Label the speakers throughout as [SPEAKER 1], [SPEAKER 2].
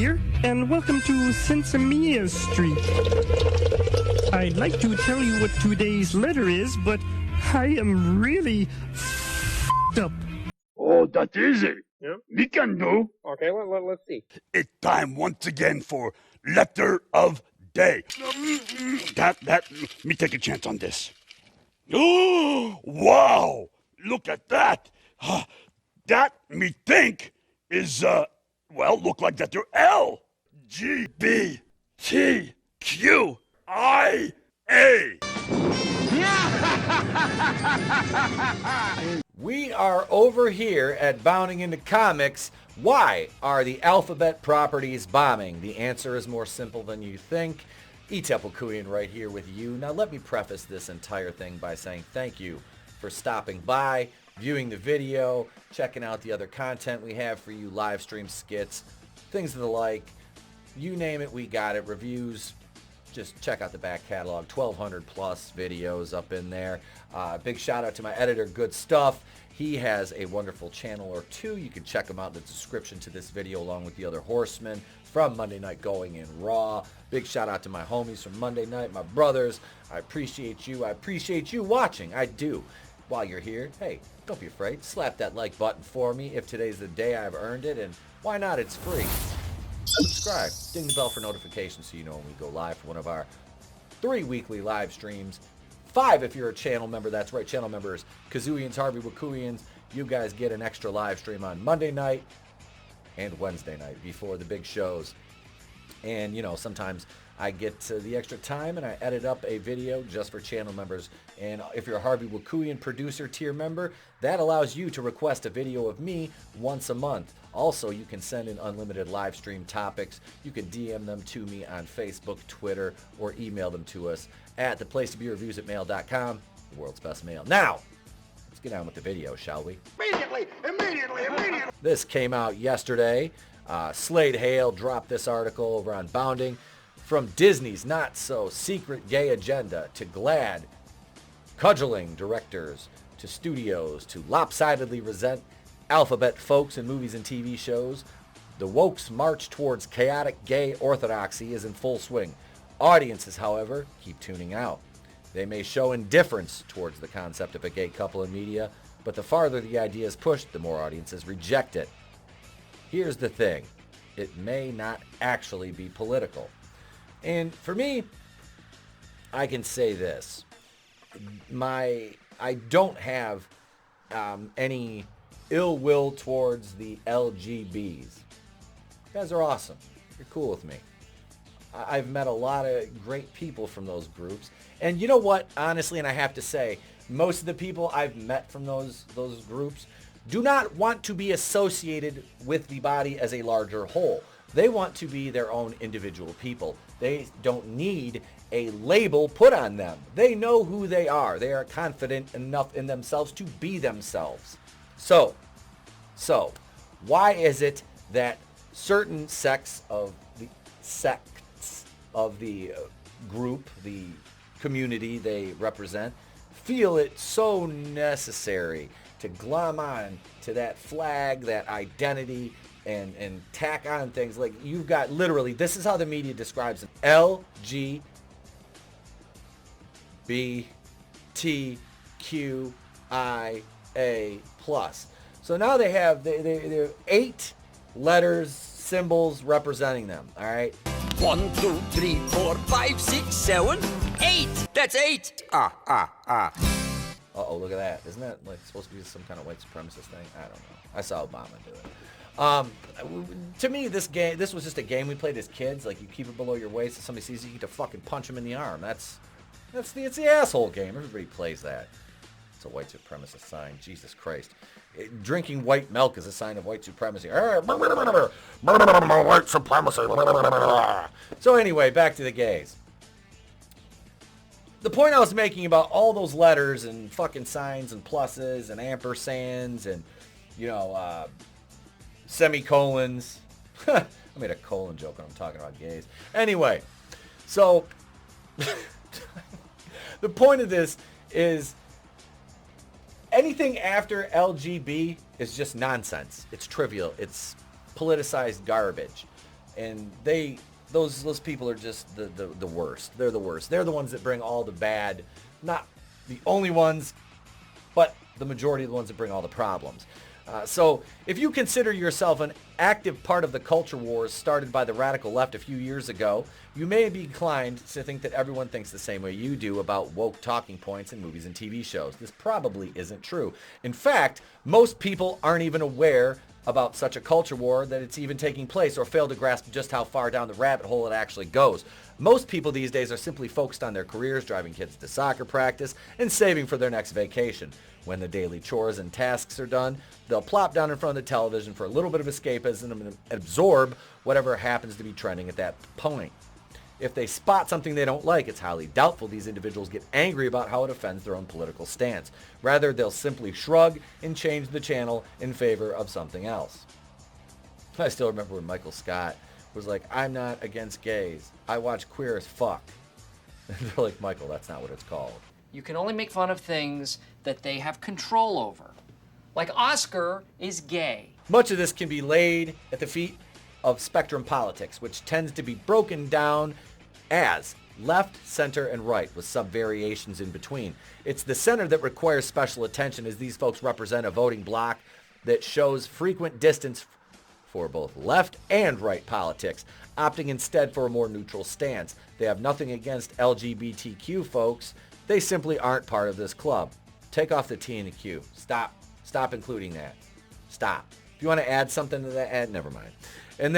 [SPEAKER 1] here, and welcome to Sensimia Street. I'd like to tell you what today's letter is, but I am really f***ed up.
[SPEAKER 2] Oh, that easy.
[SPEAKER 3] Yeah.
[SPEAKER 2] We can do.
[SPEAKER 3] Okay, let's see.
[SPEAKER 2] It's time once again for letter of day. That, me take a chance on this. Oh, wow! Look at that. That, me think, is, look like that they're L, G, B, T, Q, I, A.
[SPEAKER 4] We are over here at Bounding into Comics. Why are the Alphabet properties bombing? The answer is more simple than you think. Kuyan right here with you. Now let me preface this entire thing by saying thank you for stopping by, viewing the video, checking out the other content we have for you, live stream skits, things of the like. You name it, we got it. Reviews, just check out the back catalog. 1,200 plus videos up in there. Big shout out to my editor, Goodstuff. He has a wonderful channel or two. You can check him out in the description to this video along with the other horsemen from Monday Night Going in Raw. Big shout out to my homies from Monday Night, my brothers. I appreciate you. I appreciate you watching. I do. While you're here, hey, don't be afraid. Slap that like button for me if today's the day I've earned it. And why not? It's free. Subscribe. Ding the bell for notifications so you know when we go live for one of our 3 weekly live streams. 5 if you're a channel member. That's right, channel members. Kazooians, Harvey Wakuyans. You guys get an extra live stream on Monday night and Wednesday night before the big shows. And, you know, sometimes I get the extra time and I edit up a video just for channel members. And if you're a Harvey Wakuyan producer tier member, that allows you to request a video of me once a month. Also, you can send in unlimited live stream topics. You can DM them to me on Facebook, Twitter, or email them to us at theplaceToBeReviews@mail.com, the world's best mail. Now, let's get on with the video, shall we?
[SPEAKER 2] Immediately.
[SPEAKER 4] This came out yesterday. Slade Hale dropped this article over on Bounding. From Disney's not-so-secret gay agenda to glad, cudgeling directors to studios to lopsidedly resent Alphabet folks in movies and TV shows, the woke's march towards chaotic gay orthodoxy is in full swing. Audiences, however, keep tuning out. They may show indifference towards the concept of a gay couple in media, but the farther the idea is pushed, the more audiences reject it. Here's the thing. It may not actually be political. And for me, I can say this. I don't have any ill will towards the LGBs. You guys are awesome. You're cool with me. I've met a lot of great people from those groups. And you know what? Honestly, and I have to say, most of the people I've met from those groups do not want to be associated with the body as a larger whole. They want to be their own individual people. They don't need a label put on them. They know who they are. They are confident enough in themselves to be themselves. So, why is it that certain sects of the group, the community they represent, feel it so necessary to glom on to that flag, that identity, and tack on things like you've got literally, this is how the media describes it, LGBTQIA+. So now they have they're 8 letters, symbols representing them, all right?
[SPEAKER 5] 1, 2, 3, 4, 5, 6, 7, 8. That's 8.
[SPEAKER 4] Uh-oh, look at that. Isn't that like supposed to be some kind of white supremacist thing? I don't know. I saw Obama do it. To me, this was just a game we played as kids. Like, you keep it below your waist, if somebody sees you, you get to fucking punch them in the arm. It's the asshole game. Everybody plays that. It's a white supremacist sign. Jesus Christ. Drinking white milk is a sign of white supremacy. White supremacy. So anyway, back to the gays. The point I was making about all those letters and fucking signs and pluses and ampersands and, you know, semicolons. I made a colon joke when I'm talking about gays. Anyway, so the point of this is anything after LGB is just nonsense. It's trivial. It's politicized garbage. And those people are just the worst. They're the worst. They're the ones that bring all the bad, not the only ones, but the majority of the ones that bring all the problems. So if you consider yourself an active part of the culture wars started by the radical left a few years ago, you may be inclined to think that everyone thinks the same way you do about woke talking points in movies and TV shows. This probably isn't true. In fact, most people aren't even aware about such a culture war that it's even taking place, or fail to grasp just how far down the rabbit hole it actually goes. Most people these days are simply focused on their careers, driving kids to soccer practice, and saving for their next vacation. When the daily chores and tasks are done, they'll plop down in front of the television for a little bit of escapism and absorb whatever happens to be trending at that point. If they spot something they don't like, it's highly doubtful these individuals get angry about how it offends their own political stance. Rather, they'll simply shrug and change the channel in favor of something else. I still remember when Michael Scott was like, "I'm not against gays. I watch Queer as Fuck." And they're like, "Michael, that's not what it's called."
[SPEAKER 3] You can only make fun of things that they have control over. Like Oscar is gay.
[SPEAKER 4] Much of this can be laid at the feet of spectrum politics, which tends to be broken down as left, center, and right, with some variations in between. It's the center that requires special attention, as these folks represent a voting bloc that shows frequent distance for both left and right politics, opting instead for a more neutral stance. They have nothing against LGBTQ folks. They simply aren't part of this club. Take off the T and the Q. Stop including that. Stop. If you want to add something to that, never mind. And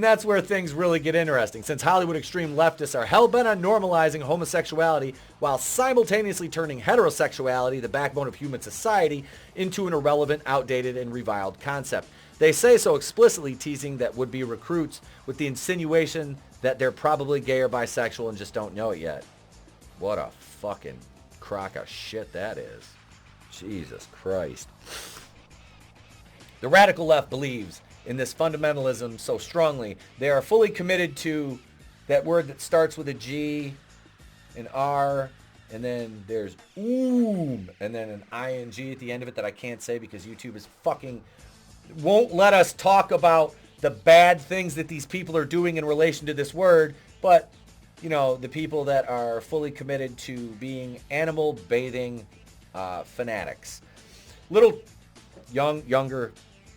[SPEAKER 4] that's where things really get interesting, since Hollywood extreme leftists are hell-bent on normalizing homosexuality while simultaneously turning heterosexuality, the backbone of human society, into an irrelevant, outdated, and reviled concept. They say so explicitly, teasing that would-be recruits with the insinuation that they're probably gay or bisexual and just don't know it yet. What a fucking crock of shit that is. Jesus Christ. The radical left believes in this fundamentalism so strongly, they are fully committed to that word that starts with a G, an R, and then there's and then an ing at the end of it that I can't say because YouTube is fucking won't let us talk about the bad things that these people are doing in relation to this word. But, you know, the people that are fully committed to being animal bathing fanatics. Younger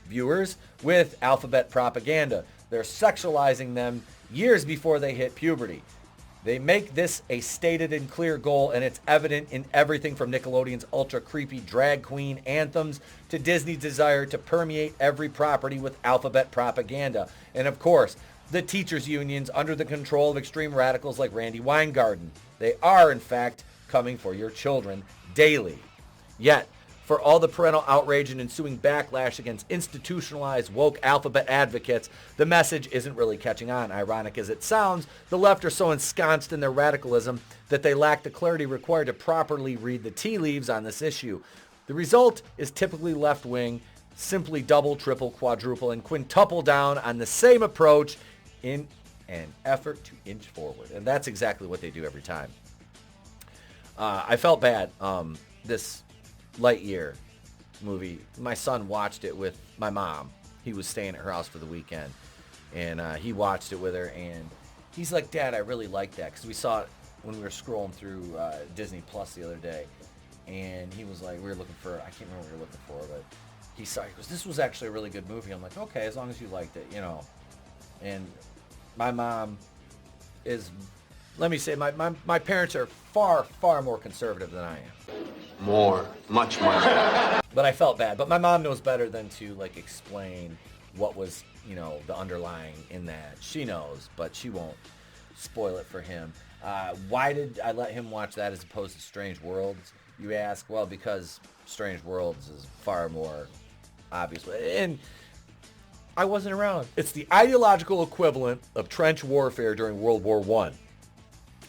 [SPEAKER 4] viewers with alphabet propaganda. They're sexualizing them years before they hit puberty. They make this a stated and clear goal, and it's evident in everything from Nickelodeon's ultra creepy drag queen anthems to Disney's desire to permeate every property with alphabet propaganda. And of course, the teachers' unions under the control of extreme radicals like Randy Weingarten. They are, in fact, coming for your children daily. Yet, for all the parental outrage and ensuing backlash against institutionalized woke alphabet advocates, the message isn't really catching on. Ironic as it sounds, the left are so ensconced in their radicalism that they lack the clarity required to properly read the tea leaves on this issue. The result is typically left-wing, simply double, triple, quadruple, and quintuple down on the same approach in an effort to inch forward. And that's exactly what they do every time. I felt bad. This Lightyear movie, my son watched it with my mom. He was staying at her house for the weekend, and he watched it with her, and he's like, "Dad, I really like that," because we saw it when we were scrolling through Disney Plus the other day, and he was like, we were looking for, I can't remember what we were looking for, but he goes, "This was actually a really good movie." I'm like, "Okay, as long as you liked it, you know." And my mom is, let me say, my parents are far, far more conservative than I am.
[SPEAKER 6] Much more.
[SPEAKER 4] But I felt bad. But my mom knows better than to, like, explain what was, you know, the underlying in that. She knows, but she won't spoil it for him. Why did I let him watch that as opposed to Strange Worlds, you ask? Well, because Strange Worlds is far more obvious. And I wasn't around. It's the ideological equivalent of trench warfare during World War I,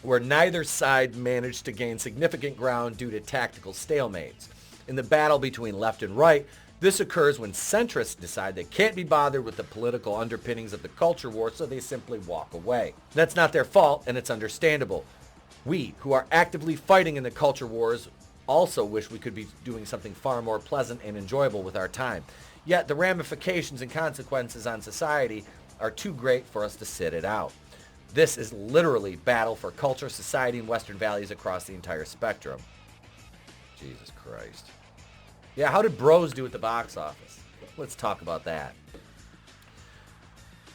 [SPEAKER 4] where neither side managed to gain significant ground due to tactical stalemates. In the battle between left and right, this occurs when centrists decide they can't be bothered with the political underpinnings of the culture war, so they simply walk away. That's not their fault, and it's understandable. We, who are actively fighting in the culture wars, also wish we could be doing something far more pleasant and enjoyable with our time. Yet the ramifications and consequences on society are too great for us to sit it out. This is literally battle for culture, society, and Western values across the entire spectrum. Jesus Christ. Yeah, how did Bros do at the box office? Let's talk about that.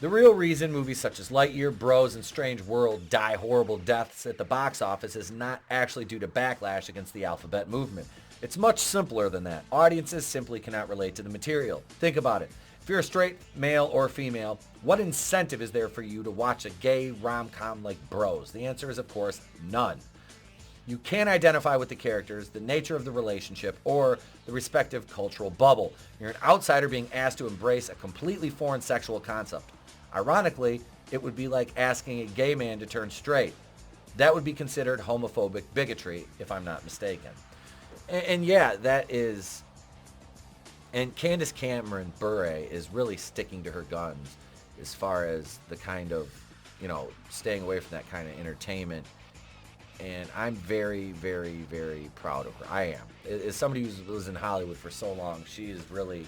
[SPEAKER 4] The real reason movies such as Lightyear, Bros, and Strange World die horrible deaths at the box office is not actually due to backlash against the Alphabet movement. It's much simpler than that. Audiences simply cannot relate to the material. Think about it. If you're a straight male or female, what incentive is there for you to watch a gay rom-com like Bros? The answer is, of course, none. You can't identify with the characters, the nature of the relationship, or the respective cultural bubble. You're an outsider being asked to embrace a completely foreign sexual concept. Ironically, it would be like asking a gay man to turn straight. That would be considered homophobic bigotry, if I'm not mistaken. And yeah, that is... And Candace Cameron Bure is really sticking to her guns as far as the kind of, staying away from that kind of entertainment. And I'm very, very, very proud of her. I am. As somebody who was in Hollywood for so long, she is really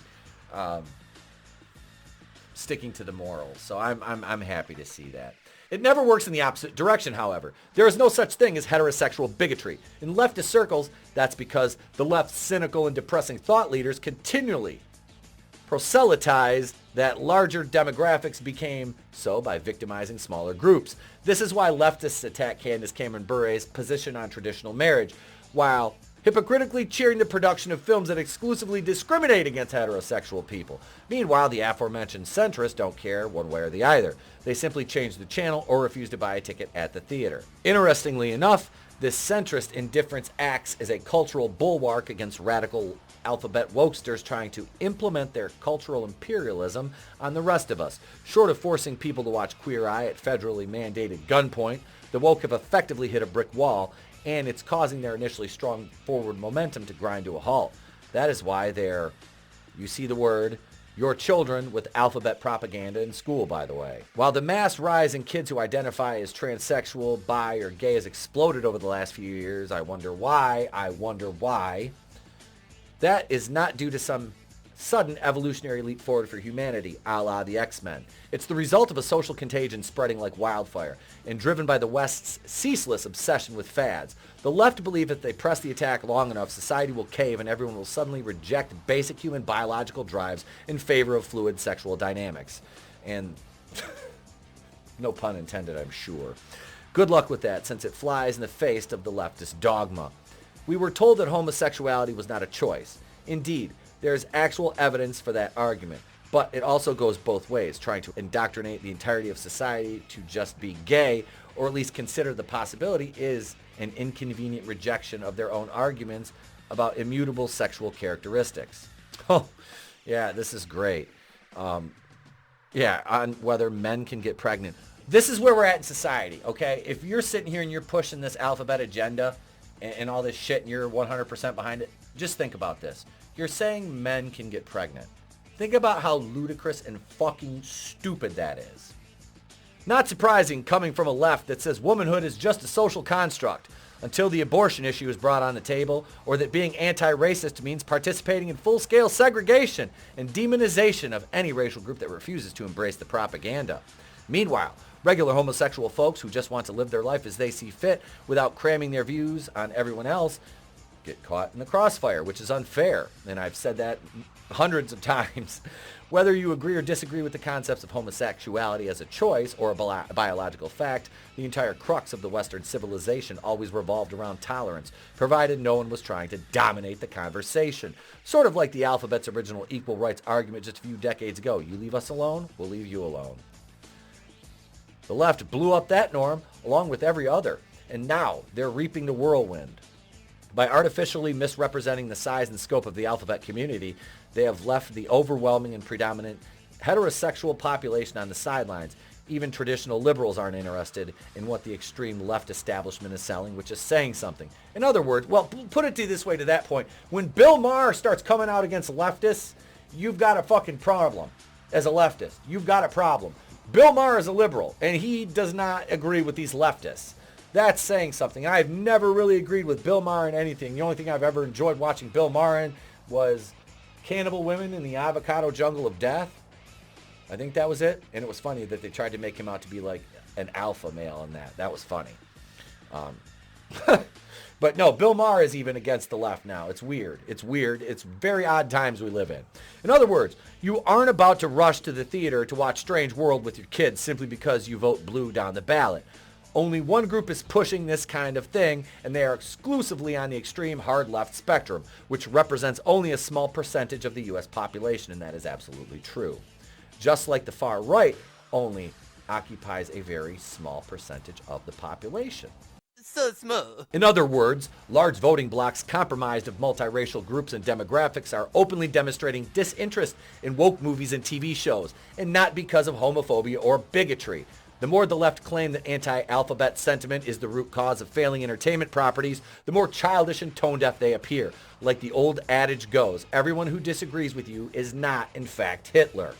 [SPEAKER 4] sticking to the morals. So I'm happy to see that. It never works in the opposite direction, however. There is no such thing as heterosexual bigotry. In leftist circles, that's because the left's cynical and depressing thought leaders continually proselytized that larger demographics became so by victimizing smaller groups. This is why leftists attack Candace Cameron Bure's position on traditional marriage, while hypocritically cheering the production of films that exclusively discriminate against heterosexual people. Meanwhile, the aforementioned centrists don't care one way or the other. They simply change the channel or refuse to buy a ticket at the theater. Interestingly enough, this centrist indifference acts as a cultural bulwark against radical alphabet wokesters trying to implement their cultural imperialism on the rest of us. Short of forcing people to watch Queer Eye at federally mandated gunpoint, the woke have effectively hit a brick wall, and it's causing their initially strong forward momentum to grind to a halt. That is why they're, you see the word, your children with alphabet propaganda in school, by the way. While the mass rise in kids who identify as transsexual, bi, or gay has exploded over the last few years, I wonder why. That is not due to some sudden evolutionary leap forward for humanity, a la the X-Men. It's the result of a social contagion spreading like wildfire, and driven by the West's ceaseless obsession with fads. The left believe if they press the attack long enough, society will cave and everyone will suddenly reject basic human biological drives in favor of fluid sexual dynamics. And no pun intended, I'm sure. Good luck with that, since it flies in the face of the leftist dogma. We were told that homosexuality was not a choice. Indeed, there is actual evidence for that argument, but it also goes both ways, trying to indoctrinate the entirety of society to just be gay, or at least consider the possibility, is an inconvenient rejection of their own arguments about immutable sexual characteristics. Oh, yeah, this is great. On whether men can get pregnant. This is where we're at in society, okay? If you're sitting here and you're pushing this alphabet agenda and all this shit and you're 100% behind it, just think about this. You're saying men can get pregnant. Think about how ludicrous and fucking stupid that is. Not surprising coming from a left that says womanhood is just a social construct until the abortion issue is brought on the table, or that being anti-racist means participating in full-scale segregation and demonization of any racial group that refuses to embrace the propaganda. Meanwhile, regular homosexual folks who just want to live their life as they see fit without cramming their views on everyone else get caught in the crossfire, which is unfair, and I've said that hundreds of times. Whether you agree or disagree with the concepts of homosexuality as a choice or a biological fact, the entire crux of the Western civilization always revolved around tolerance, provided no one was trying to dominate the conversation. Sort of like the alphabet's original equal rights argument just a few decades ago. You leave us alone, we'll leave you alone. The left blew up that norm along with every other, and now they're reaping the whirlwind. By artificially misrepresenting the size and scope of the alphabet community, they have left the overwhelming and predominant heterosexual population on the sidelines. Even traditional liberals aren't interested in what the extreme left establishment is selling, which is saying something. In other words, well, put it this way to that point. When Bill Maher starts coming out against leftists, you've got a fucking problem. As a leftist, you've got a problem. Bill Maher is a liberal, and he does not agree with these leftists. That's saying something. I've never really agreed with Bill Maher in anything. The only thing I've ever enjoyed watching Bill Maher in was Cannibal Women in the Avocado Jungle of Death. I think that was it. And it was funny that they tried to make him out to be like an alpha male in that. That was funny. But no, Bill Maher is even against the left now. It's weird. It's weird. It's very odd times we live in. In other words, you aren't about to rush to the theater to watch Strange World with your kids simply because you vote blue down the ballot. Only one group is pushing this kind of thing, and they are exclusively on the extreme hard left spectrum, which represents only a small percentage of the U.S. population, and that is absolutely true. Just like the far right only occupies a very small percentage of the population.
[SPEAKER 5] So small.
[SPEAKER 4] In other words, large voting blocks comprised of multiracial groups and demographics are openly demonstrating disinterest in woke movies and TV shows, and not because of homophobia or bigotry. The more the left claim that anti-alphabet sentiment is the root cause of failing entertainment properties, the more childish and tone-deaf they appear. Like the old adage goes, everyone who disagrees with you is not, in fact, Hitler.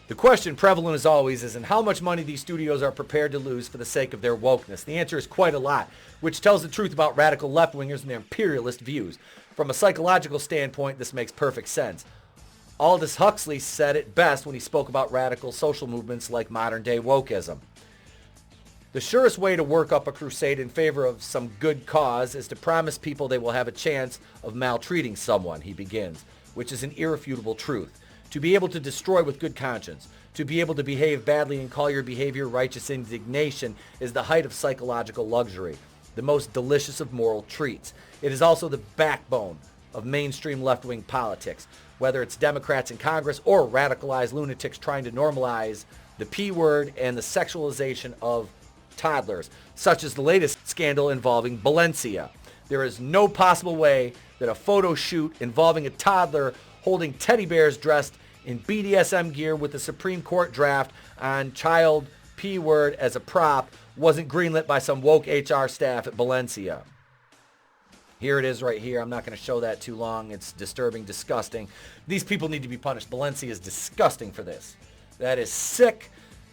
[SPEAKER 4] The question, prevalent as always, is in how much money these studios are prepared to lose for the sake of their wokeness. The answer is quite a lot, which tells the truth about radical left-wingers and their imperialist views. From a psychological standpoint, this makes perfect sense. Aldous Huxley said it best when he spoke about radical social movements like modern-day wokeism. The surest way to work up a crusade in favor of some good cause is to promise people they will have a chance of maltreating someone, he begins, which is an irrefutable truth. To be able to destroy with good conscience, to be able to behave badly and call your behavior righteous indignation is the height of psychological luxury, the most delicious of moral treats. It is also the backbone of mainstream left-wing politics, whether it's Democrats in Congress or radicalized lunatics trying to normalize the P word and the sexualization of toddlers, such as the latest scandal involving Valencia. There is no possible way that a photo shoot involving a toddler holding teddy bears dressed in BDSM gear with the Supreme Court draft on child P word as a prop wasn't greenlit by some woke HR staff at Valencia. Here it is right here. I'm not going to show that too long. It's disturbing, disgusting. These people need to be punished. Valencia is disgusting for this. That is sick.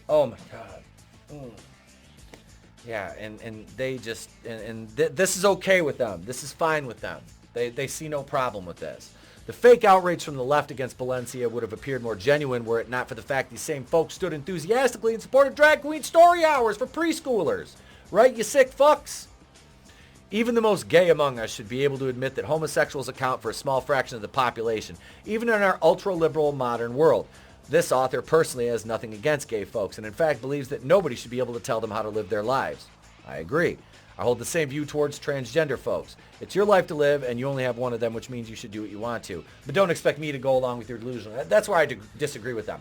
[SPEAKER 4] Oh my God. Yeah, and they just, this is okay with them. This is fine with them. They see no problem with this. The fake outrage from the left against Valencia would have appeared more genuine were it not for the fact these same folks stood enthusiastically in support of drag queen story hours for preschoolers. Right, you sick fucks? Even the most gay among us should be able to admit that homosexuals account for a small fraction of the population, even in our ultra-liberal modern world. This author personally has nothing against gay folks and in fact believes that nobody should be able to tell them how to live their lives. I agree. I hold the same view towards transgender folks. It's your life to live, and you only have one of them, which means you should do what you want to. But don't expect me to go along with your delusion. That's where I disagree with them.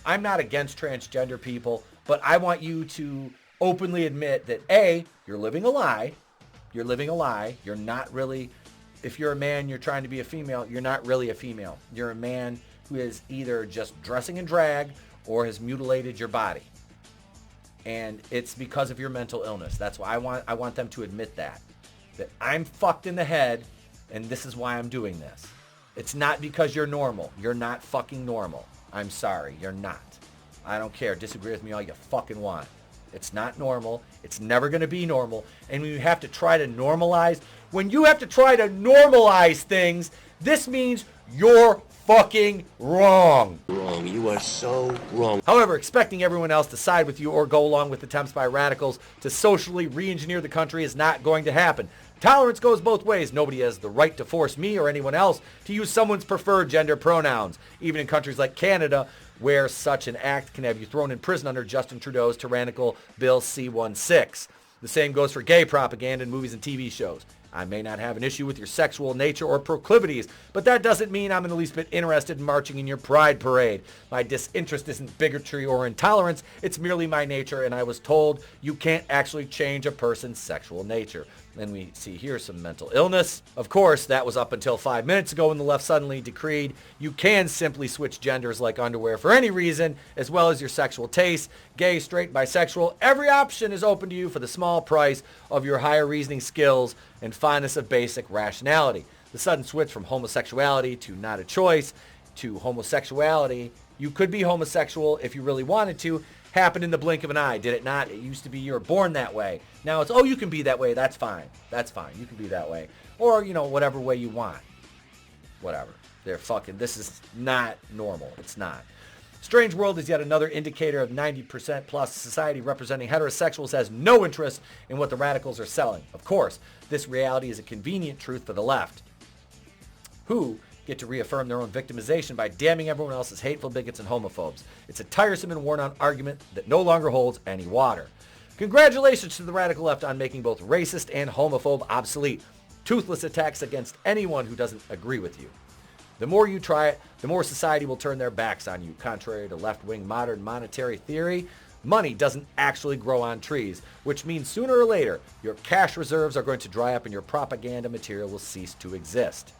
[SPEAKER 4] I'm not against transgender people, but I want you to openly admit that, A, you're living a lie. You're living a lie. You're not really, if you're a man, you're trying to be a female, you're not really a female. You're a man who is either just dressing in drag or has mutilated your body. And it's because of your mental illness. That's why I want them to admit that I'm fucked in the head and this is why I'm doing this. It's not because you're normal. You're not fucking normal. I'm sorry, you're not. I don't care. Disagree with me all you fucking want. It's not normal. It's never going to be normal. And when you have to try to normalize things, this means you're fucking wrong.
[SPEAKER 6] Wrong. You are so wrong.
[SPEAKER 4] However, expecting everyone else to side with you or go along with attempts by radicals to socially re-engineer the country is not going to happen. Tolerance goes both ways. Nobody has the right to force me or anyone else to use someone's preferred gender pronouns, even in countries like Canada, where such an act can have you thrown in prison under Justin Trudeau's tyrannical Bill C-16. The same goes for gay propaganda in movies and TV shows. I may not have an issue with your sexual nature or proclivities, but that doesn't mean I'm in the least bit interested in marching in your pride parade. My disinterest isn't bigotry or intolerance, it's merely my nature, and I was told you can't actually change a person's sexual nature. Then we see here some mental illness. Of course, that was up until 5 minutes ago when the left suddenly decreed you can simply switch genders like underwear for any reason, as well as your sexual taste. Gay, straight, bisexual, every option is open to you for the small price of your higher reasoning skills and fineness of basic rationality. The sudden switch from homosexuality to not a choice to homosexuality, you could be homosexual if you really wanted to, happened in the blink of an eye, did it not? It used to be you were born that way. Now it's, oh, you can be that way. That's fine. That's fine. You can be that way. Or, whatever way you want. whatever. They're fucking, this is not normal. It's not. Strange World is yet another indicator of 90% plus society representing heterosexuals has no interest in what the radicals are selling. Of course, this reality is a convenient truth for the left, who get to reaffirm their own victimization by damning everyone else as hateful bigots and homophobes. It's a tiresome and worn-out argument that no longer holds any water. Congratulations to the radical left on making both racist and homophobe obsolete. Toothless attacks against anyone who doesn't agree with you. The more you try it, the more society will turn their backs on you. Contrary to left-wing modern monetary theory, money doesn't actually grow on trees, which means sooner or later, your cash reserves are going to dry up and your propaganda material will cease to exist.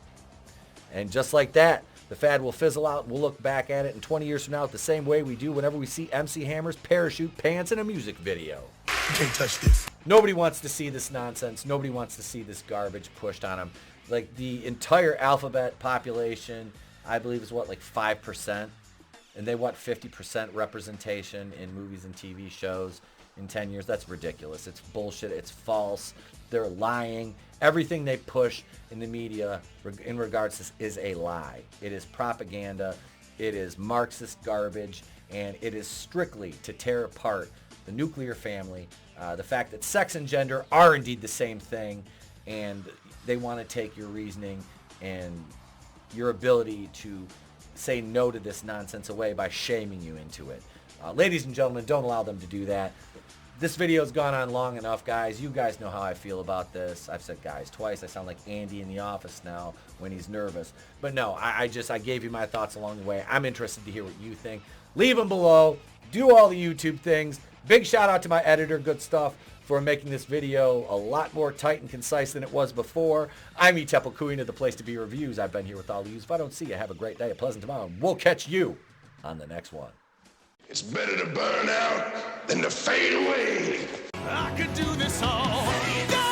[SPEAKER 4] And just like that, the fad will fizzle out and we'll look back at it in 20 years from now the same way we do whenever we see MC Hammer's parachute pants in a music video.
[SPEAKER 7] You can't touch this.
[SPEAKER 4] Nobody wants to see this nonsense. Nobody wants to see this garbage pushed on them. Like, the entire Alphabet population, I believe, is what, like 5%? And they want 50% representation in movies and TV shows in 10 years. That's ridiculous. It's bullshit. It's false. They're lying. Everything they push in the media in regards to this is a lie. It is propaganda. It is Marxist garbage. And it is strictly to tear apart the nuclear family. The fact that sex and gender are indeed the same thing. And they want to take your reasoning and your ability to say no to this nonsense away by shaming you into it. Ladies and gentlemen, don't allow them to do that. This video's gone on long enough, guys. You guys know how I feel about this. I've said guys twice. I sound like Andy in The Office now when he's nervous. But no, I gave you my thoughts along the way. I'm interested to hear what you think. Leave them below. Do all the YouTube things. Big shout out to my editor, Goodstuff, for making this video a lot more tight and concise than it was before. I'm Infinitale of the Place to Be Reviews. I've been here with all of you. If I don't see you, have a great day, a pleasant tomorrow. We'll catch you on the next one.
[SPEAKER 7] It's better to burn out than to fade away.
[SPEAKER 5] I could do this all day.